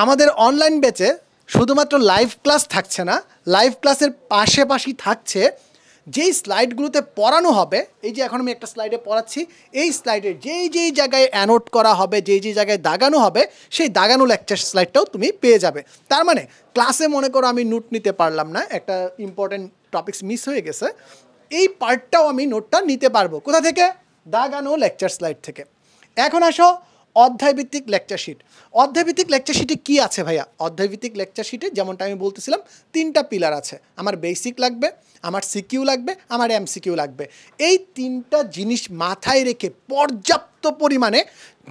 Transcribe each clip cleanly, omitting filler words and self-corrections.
আমাদের অনলাইন ব্যাচে শুধুমাত্র লাইভ ক্লাস থাকছে না, লাইভ ক্লাসের পাশাপাশি থাকছে যেই স্লাইডগুলোতে পড়ানো হবে। এই যে এখন আমি একটা স্লাইডে পড়াচ্ছি, এই স্লাইডের যেই জায়গায় অ্যানোট করা হবে, যেই জায়গায় দাগানো হবে, সেই দাগানো লেকচার স্লাইডটাও তুমি পেয়ে যাবে। তার মানে ক্লাসে মনে করো আমি নোট নিতে পারলাম না, একটা ইম্পর্টেন্ট টপিকস মিস হয়ে গেছে, এই পার্টটাও আমি নোটটা নিতে পারবো। কোথা থেকে? দাগানো লেকচার স্লাইড থেকে। এখন আসো অধ্যায়ভিত্তিক লেকচার শিট। অধ্যায়ভিত্তিক লেকচার শিটে কী আছে ভাইয়া? অধ্যায়ভিত্তিক লেকচার শিটে যেমনটা আমি বলতেছিলাম 3টা পিলার আছে। আমার বেসিক লাগবে, আমার সিকিউ লাগবে, আমার এমসিকিউ লাগবে। এই 3টা জিনিস মাথায় রেখে পর্যাপ্ত পরিমাণে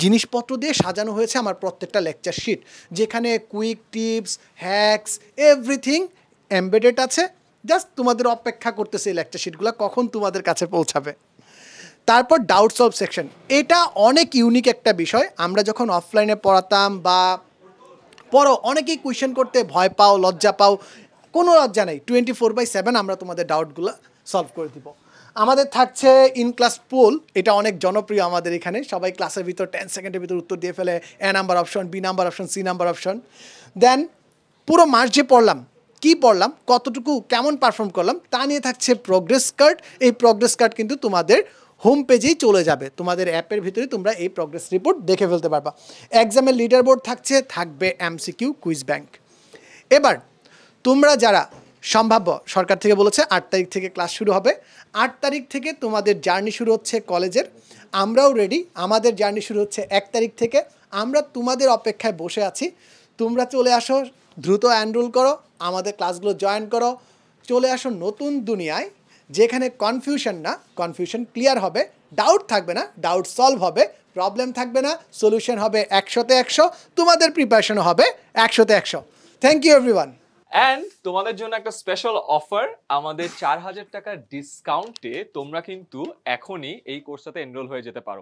জিনিসপত্র দিয়ে সাজানো হয়েছে আমার প্রত্যেকটা লেকচার শিট, যেখানে quick tips, hacks, everything embedded আছে। জাস্ট তোমাদের অপেক্ষা করতেছে এই লেকচার শিটগুলো কখন তোমাদের কাছে পৌঁছাবে। তারপর ডাউট সলভ সেকশন, এটা অনেক ইউনিক একটা বিষয়। আমরা যখন অফলাইনে পড়াতাম বা পড়ো, অনেকেই কোয়েশ্চেন করতে ভয় পাও, লজ্জা পাও। কোনো লজ্জা নেই, 24/7 আমরা তোমাদের ডাউটগুলো সলভ করে দিব। আমাদের থাকছে ইন ক্লাস পোল, এটা অনেক জনপ্রিয় আমাদের এখানে। সবাই ক্লাসের ভিতর 10 সেকেন্ডের ভিতর উত্তর দিয়ে ফেলে, A number option, B number option, C number option. Then পুরো মাস যে পড়লাম, কি পড়লাম, কতটুকু কেমন পারফর্ম করলাম, তা নিয়ে থাকছে প্রোগ্রেস কার্ড। এই প্রোগ্রেস কার্ড কিন্তু তোমাদের হোম পেজেই চলে যাবে, তোমাদের অ্যাপের ভিতরে তোমরা এই প্রোগ্রেস রিপোর্ট দেখে ফেলতে পারবা। এক্সামের লিডার বোর্ড থাকবে এমসিকিউ, কুইজ ব্যাংক। এবার তোমরা যারা সম্ভাব্য, সরকার থেকে বলেছে 8 তারিখ থেকে ক্লাস শুরু হবে। 8 তারিখ থেকে তোমাদের জার্নি শুরু হচ্ছে কলেজের। আমরাও রেডি, আমাদের জার্নি শুরু হচ্ছে 1 তারিখ থেকে। আমরা তোমাদের অপেক্ষায় বসে আছি। তোমরা চলে আসো, দ্রুত এনরোল করো, আমাদের ক্লাসগুলো জয়েন করো। চলে আসো নতুন দুনিয়ায়, যেখানে কনফিউশন না, কনফিউশন ক্লিয়ার হবে, ডাউট থাকবে না, ডাউট সলভ হবে, প্রবলেম থাকবে না, সলিউশন হবে 100-তে 100, তোমাদের প্রিপারেশনও হবে 100-তে 100। Thank you everyone. এন্ড তোমাদের জন্য একটা স্পেশাল অফার, আমাদের 4000 টাকার ডিসকাউন্টে তোমরা কিন্তু এখনই এই কোর্সটাতে এনরোল হয়ে যেতে পারো।